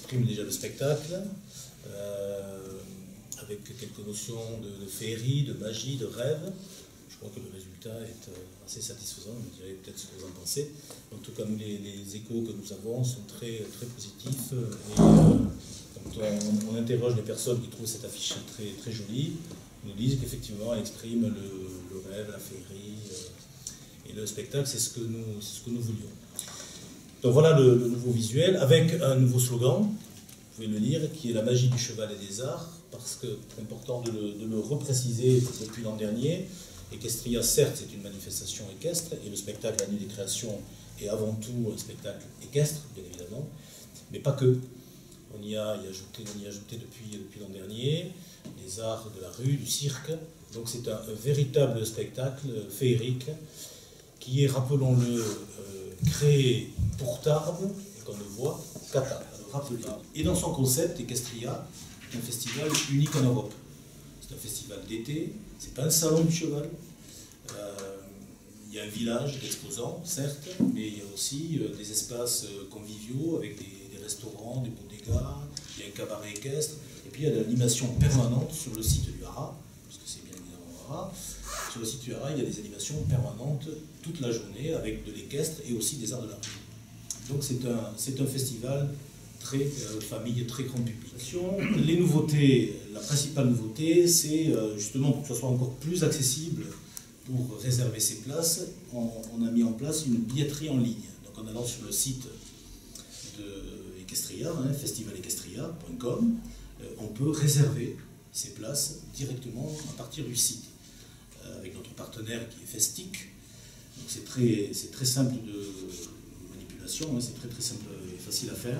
exprime déjà le spectacle, avec quelques notions de féerie, de magie, de rêve. Je crois que le résultat est assez satisfaisant, vous me direz peut-être ce que vous en pensez. En tout cas, les échos que nous avons sont très, très positifs. Et quand on interroge les personnes qui trouvent cette affiche très, très jolie, ils nous disent qu'effectivement, elle exprime le rêve, la féerie. Et le spectacle, c'est ce que nous voulions. Donc voilà le nouveau visuel, avec un nouveau slogan, vous pouvez le lire, qui est la magie du cheval et des arts, parce que c'est important de le repréciser depuis l'an dernier. Equestria, certes, c'est une manifestation équestre, et le spectacle La Nuit des Créations est avant tout un spectacle équestre, bien évidemment, mais pas que. On y a ajouté depuis l'an dernier les arts de la rue, du cirque. Donc c'est un véritable spectacle féerique qui est, rappelons-le, créé pour Tarbes, et qu'on le voit qu'à Tarbes. Et dans son concept, Equestria est un festival unique en Europe. C'est un festival d'été, c'est pas un salon du cheval. Il y a un village d'exposants, certes, mais il y a aussi des espaces conviviaux avec des restaurants, des bodegas, il y a un cabaret équestre, et puis il y a de l'animation permanente sur le site du Haras, parce que c'est bien évidemment Haras. Sur le site du Haras, il y a des animations permanentes toute la journée avec de l'équestre et aussi des arts de la rue. Donc c'est un festival très famille, très grand public. Les nouveautés, la principale nouveauté, c'est justement pour que ce soit encore plus accessible pour réserver ses places, on a mis en place une billetterie en ligne. Donc en allant sur le site de Equestria, festivalequestria.com, on peut réserver ses places directement à partir du site. Avec notre partenaire qui est Festic. C'est très simple de manipulation, c'est très simple et facile à faire.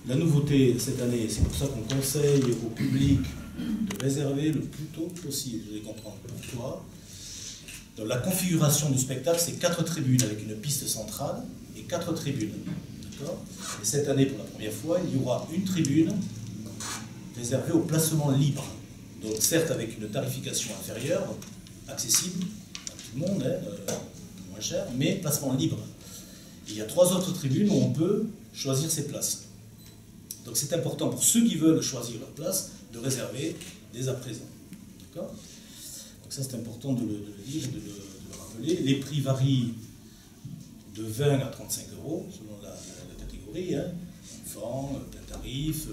La nouveauté cette année, c'est pour ça qu'on conseille au public de réserver le plus tôt possible, vous allez comprendre pourquoi. Dans la configuration du spectacle, c'est 4 tribunes avec une piste centrale et 4 tribunes. Et cette année, pour la première fois, il y aura une tribune réservée au placement libre. Donc certes avec une tarification inférieure, accessible à tout le monde, moins cher, mais placement libre. Et il y a 3 autres tribunes où on peut choisir ses places. Donc c'est important pour ceux qui veulent choisir leur place de réserver dès à présent. D'accord ? Donc ça c'est important de le dire et de le rappeler. Les prix varient de 20 à 35 euros selon la catégorie. Enfants, plein tarif,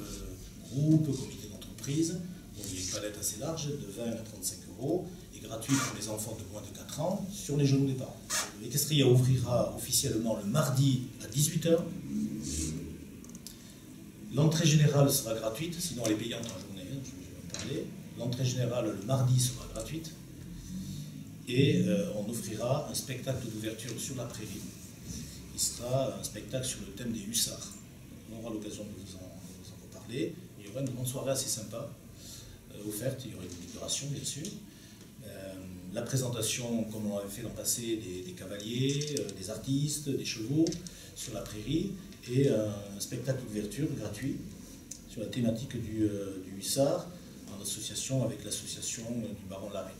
groupe, comité d'entreprise. Donc il y a une palette assez large de 20 à 35 euros. Gratuit pour les enfants de moins de 4 ans sur les genoux des parents. L'Equestria ouvrira officiellement le mardi à 18 h. L'entrée générale sera gratuite, sinon elle est payante en journée, je vais en parler. L'entrée générale le mardi sera gratuite et on offrira un spectacle d'ouverture sur la prairie. Il sera un spectacle sur le thème des hussards. On aura l'occasion de vous en reparler. Il y aura une grande soirée assez sympa offerte, il y aura une décoration bien sûr. La présentation, comme on l'avait fait dans le passé, des cavaliers, des artistes, des chevaux sur la prairie, et un spectacle d'ouverture gratuit sur la thématique du hussard, en association avec l'association du Baron de la Reine.